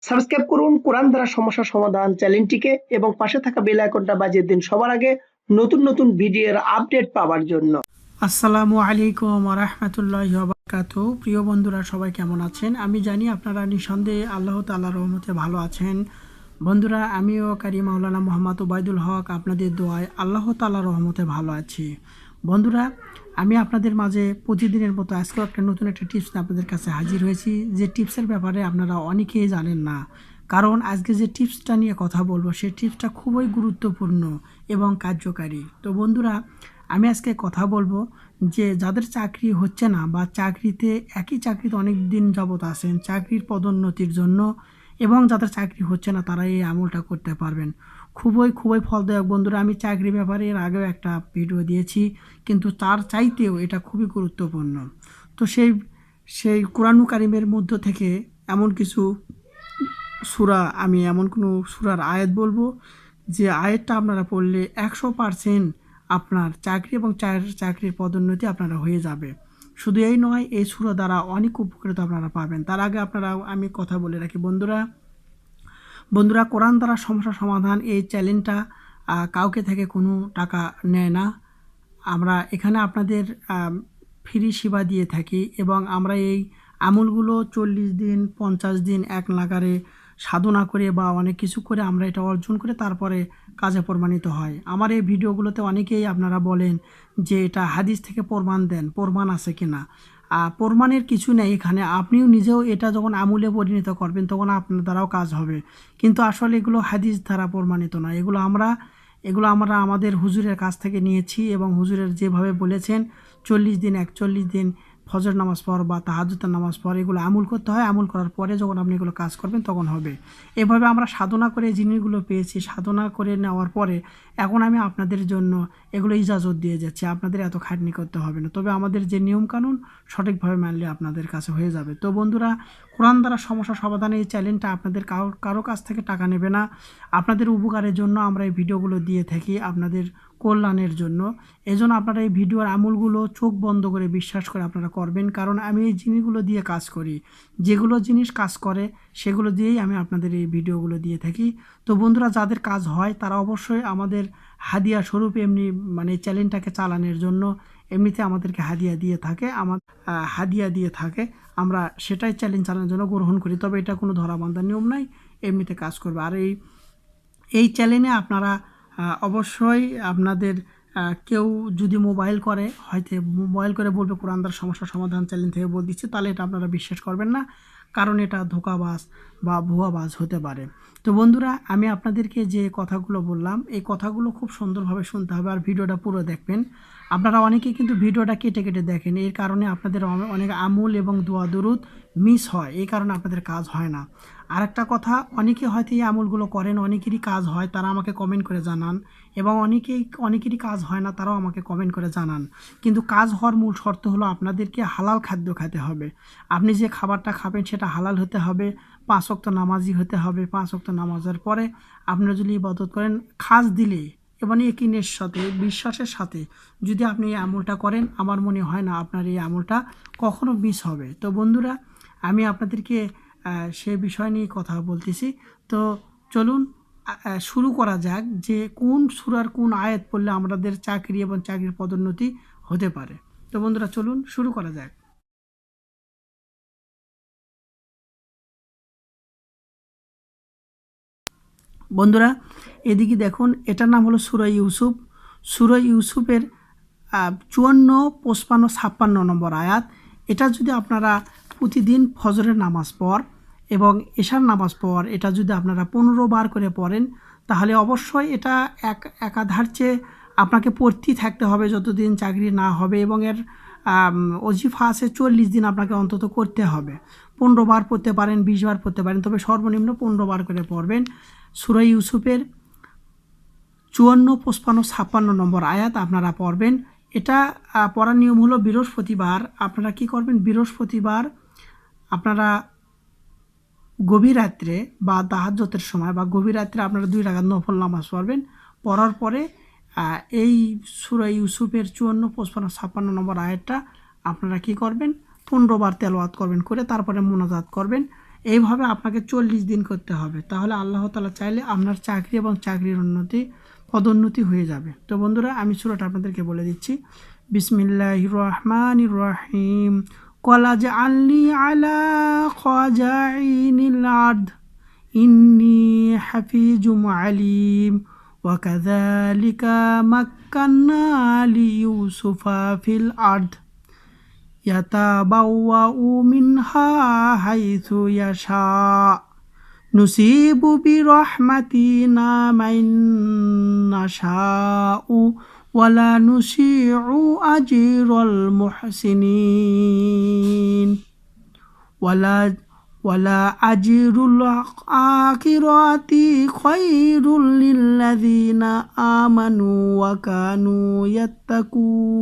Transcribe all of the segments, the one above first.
Subscribe করুন কোরআন দ্বারা সমস্যা সমাধান চ্যানেলটিকে এবং পাশে থাকা বেল আইকনটা বাজিয়ে দিন সবার আগে নতুন নতুন ভিডিওর আপডেট পাওয়ার জন্য। আসসালামু আলাইকুম রাহমাতুল্লাহি ওয়া বারাকাতুহু। প্রিয় বন্ধুরা, সবাই কেমন আছেন? আমি জানি আপনারা নিঃসন্দেহে আল্লাহ তাআলার রহমতে ভালো আছেন। বন্ধুরা, আমিও কারি মাওলানা মোহাম্মদ ওবায়দুল হক আপনাদের দোয়ায় আল্লাহ তাআলার রহমতে ভালো আছি। বন্ধুরা, আমি আপনাদের মাঝে প্রতিদিনের মতো আজকেও একটা নতুন একটা টিপস নিয়ে আপনাদের কাছে হাজির হয়েছি, যে টিপসের ব্যাপারে আপনারা অনেকেই জানেন না। কারণ আজকে যে টিপসটা নিয়ে কথা বলবো সেই টিপসটা খুবই গুরুত্বপূর্ণ এবং কার্যকারী। তো বন্ধুরা, আমি আজকে কথা বলবো যে যাদের চাকরি হচ্ছে না বা চাকরিতে একই চাকরিতে অনেক দিন যাবত আছেন চাকরির পদোন্নতির জন্য, এবং যাদের চাকরি হচ্ছে না তারা এই আমলটা করতে পারবেন। খুবই ফলদায়ক বন্ধুরা। আমি চাকরি ব্যাপারে এর আগেও একটা ভিডিও দিয়েছি, কিন্তু তার চাইতেও এটা খুবই গুরুত্বপূর্ণ। তো সেই কোরআনুল কারিমের মধ্য থেকে এমন কিছু সূরা, আমি এমন কোনো সূরার আয়াত বলবো যে আয়াতটা আপনারা পড়লে 100% আপনার চাকরি এবং চাকরির পদোন্নতি আপনারা হয়ে যাবে। শুধু এই নয়, এই সূরা দ্বারা অনেক উপকৃত আপনারা পাবেন। তার আগে আমি কথা বলে রাখি বন্ধুরা, কোরআন দ্বারা সমস্যা সমাধান এই চ্যানেলটা কাউকে থেকে কোনো টাকা নেয় না। আমরা এখানে আপনাদের ফ্রি সেবা দিয়ে থাকি, এবং আমরা এই আমলগুলো 40 দিন 50 দিন এক নাগারে সাধনা করে বা অনেক কিছু করে আমরা এটা অর্জন করে তারপরে কাজে প্রমাণিত হয়। আমার এই ভিডিওগুলোতে অনেকেই আপনারা বলেন যে এটা হাদিস থেকে প্রমাণ দেন, প্রমাণ আছে কিনা। প্রমাণের কিছু নেই এখানে। আপনিও নিজেও এটা যখন আমলে পরিণত করবেন তখন আপনার দ্বারাও কাজ হবে, কিন্তু আসলে এগুলো হাদিস দ্বারা প্রমাণিত না। এগুলো আমরা আমাদের হুজুরের কাছ থেকে নিয়েছি, এবং হুজুরের যেভাবে বলেছেন 40 দিন 41 দিন ফজর নামাজ পড় বা তাহাজ্জুদের নামাজ পড়, এগুলো আমল করতে হয়। আমল করার পরে যখন আপনি এগুলো কাজ করবেন তখন হবে। এভাবে আমরা সাধনা করে জিনিসগুলো পেয়েছি। সাধনা করে নেওয়ার পরে এখন আমি আপনাদের জন্য এগুলো ইজাজত দিয়ে যাচ্ছি। আপনাদের এত খাটনি করতে হবে না, তবে আমাদের যে নিয়মকানুন সঠিকভাবে মানলে আপনাদের কাছে হয়ে যাবে। তো বন্ধুরা, কোরআন দ্বারা সমস্যা সমাধানে এই চ্যানেলটা আপনাদের কারো কাছ থেকে টাকা নেবে না। আপনাদের উপকারের জন্য আমরা এই ভিডিওগুলো দিয়ে থাকি, আপনাদের কল্যাণের জন্য। এজন্য আপনারা এই ভিডিওর আমলগুলো চোখ বন্ধ করে বিশ্বাস করে আপনারা করবেন, কারণ আমি এই জিনিসগুলো দিয়ে কাজ করি। যেগুলো জিনিস কাজ করে সেগুলো দিয়েই আমি আপনাদের এই ভিডিওগুলো দিয়ে থাকি। তো বন্ধুরা, যাদের কাজ হয় তারা অবশ্যই আমাদের হাদিয়া স্বরূপ এমনি মানে চ্যানেলটাকে চালানোর জন্য এমনিতে আমাদেরকে হাদিয়া দিয়ে থাকে। আমরা সেটাই চ্যালেঞ্জ চালানোর জন্য গ্রহণ করি, তবে এটা কোনো ধরাবাঁধার নিয়ম নাই, এমনিতে কাজ করবে। আর এই চ্যানেলে আপনারা অবশ্যই আপনাদের কেউ যদি মোবাইল করে বলবে কোরআন দ্বারা সমস্যা সমাধান চ্যানেল থেকে বলে দিচ্ছে, তাহলে এটা আপনারা বিশ্বাস করবেন না, কারণ এটা ধোঁকাবাজ বা ভুয়াবাজ হতে পারে। তো বন্ধুরা, আমি আপনাদেরকে যে কথাগুলো বললাম এই কথাগুলো খুব সুন্দরভাবে শুনতে হবে, আর ভিডিওটা পুরো দেখবেন। আপনারা অনেকেই কিন্তু ভিডিওটা কেটে কেটে দেখেন, এর কারণে আপনাদের অনেক আমল এবং দোয়া দরুদ মিস হয়, এই কারণে আপনাদের কাজ হয় না। আর একটা কথা, অনেকে হয়তো এই আমলগুলো করেন, অনেকেরই কাজ হয়, তারা আমাকে কমেন্ট করে জানান, এবং অনেকেরই কাজ হয় না, তারাও আমাকে কমেন্ট করে জানান। কিন্তু কাজ হওয়ার মূল শর্ত হলো আপনাদেরকে হালাল খাদ্য খেতে হবে। আপনি যে খাবারটা খাবেন সেটা হালাল হতে হবে, 5 ওয়াক্ত নামাজি হতে হবে। 5 ওয়াক্ত নামাজের পরে আপনারা যদি ইবাদত করেন, খাস দিলে এবং ইয়াকিনের সাথে, বিশ্বাসের সাথে যদি আপনি এই আমলটা করেন, আমার মনে হয় না আপনার এই আমলটা কখনো মিস হবে। তো বন্ধুরা, আমি আপনাদেরকে সে বিষয় নিয়ে কথা বলতেছি। তো চলুন শুরু করা যাক যে কোন সূরার কোন আয়াত পড়লে আমাদের চাকরি এবং চাকরির পদোন্নতি হতে পারে। তো বন্ধুরা, চলুন শুরু করা যাক। বন্ধুরা, এদিকে দেখুন, এটার নাম হলো সূরা ইউসুফ। সূরা ইউসুফের 54, 55, 56 নম্বর আয়াত। এটা যদি আপনারা প্রতিদিন ফজরের নামাজ পড় এবং এশার নামাজ পড়, এটা যদি আপনারা 15 বার করে পড়েন, তাহলে অবশ্যই এটা একাধার চেয়ে আপনাকে পড়তেই থাকতে হবে যতদিন চাকরি না হবে, এবং এর ওজিফা আছে 40 দিন আপনাকে অন্তত করতে হবে। 15 বার পড়তে পারেন, 20 বার পড়তে পারেন, তবে সর্বনিম্ন 15 বার করে পড়বেন। সূরা ইউসুফের 54, 55, 56 নম্বর আয়াত আপনারা পড়বেন। এটা পড়ার নিয়ম হলো বৃহস্পতিবার আপনারা কি করবেন, বৃহস্পতিবার আপনারা গভীর রাত্রে বা তাহাজ্জুদের সময় বা গভীর রাত্রে আপনারা 2 রাকাত নফল নামাজ পড়বেন। পড়ার পরে এই সূরা ইউসুফের 54, 55, 56 নম্বর আয়াতটা আপনারা কি করবেন, 15 বার তেলাওয়াত করবেন, করে তারপরে মুনাজাত করবেন। এইভাবে আপনাকে 40 দিন করতে হবে, তাহলে আল্লাহ তাআলা চাইলে আপনার চাকরি এবং চাকরির পদোন্নতি হয়ে যাবে। তো বন্ধুরা আমি সূরাটা আপনাদেরকে বলে দিচ্ছি। বিসমিল্লাহির রহমানির রহিম। ক্বালা জাআলনি আলা খাজাইনিল আরদ ইন্নী হাফিজুম আলিম ওয়া কাযালিকা মাক্কান্না লিইউসুফা ফিল আরদ ইয়াতাবাওয়াউ মিনহা হাইথু ইয়াশা নুসিবু বিরহমাতিনা মান নাশাউ ওয়ালা নুসিউ আজরাল মুহসিনিন ওয়ালা আজরুল আখিরাতি খায়রুল লিল্লাযিনা আমানু ওয়া কানু ইয়াত্তাকুন।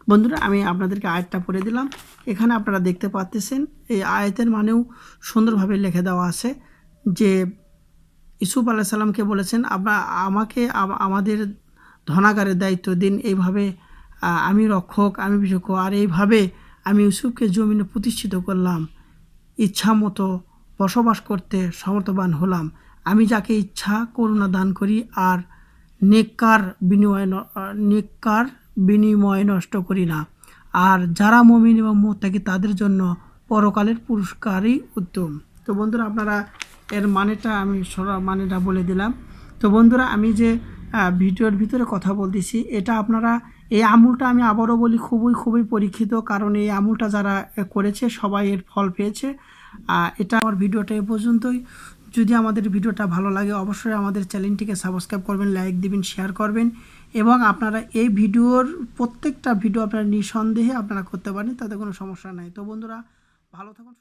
বন্ধুরা আমি আপনাদেরকে আয়াতটা পড়ে দিলাম। এখানে আপনারা দেখতে পাচ্ছেন এই আয়াতের মানেও সুন্দরভাবে লিখে দেওয়া আছে যে ইউসুফ আলাইহিস সালামকে বলেছেন আমাকে আমাদের ধনাগারের দায়িত্ব দিন, এইভাবে আমি রক্ষক, আমি বিচক্ষণ, আর এইভাবে আমি ইউসুফকে জমিনে প্রতিষ্ঠিত করলাম, ইচ্ছা মতো বসবাস করতে সমর্থবান হলাম। আমি যাকে ইচ্ছা করুণা দান করি আর নেককার বিনিময় নষ্ট করি না, আর যারা মুমিন এবং মুত্তাকি তাদের জন্য পরকালের পুরস্কারই উত্তম। তো বন্ধুরা আপনারা এর মানেটা আমি মানেটা বলে দিলাম। তো বন্ধুরা আমি যে ভিডিওর ভিতরে কথা বলতেছি এটা আপনারা এই আমলটা আমি আবারও বলি খুবই পরীক্ষিত, কারণ এই আমলটা যারা করেছে সবাই এর ফল পেয়েছে। এটা আমার ভিডিওটা এ পর্যন্তই। যদি আমাদের ভিডিওটা ভালো লাগে অবশ্যই আমাদের চ্যানেলটিকে সাবস্ক্রাইব করবেন, লাইক দিবেন, শেয়ার করবেন, এবং আপনারা এই ভিডিওর প্রত্যেকটা ভিডিও আপনারা নিঃসন্দেহে আপনারা করতে পারেন, তাতে কোনো সমস্যা নাই। তো বন্ধুরা ভালো থাকুন।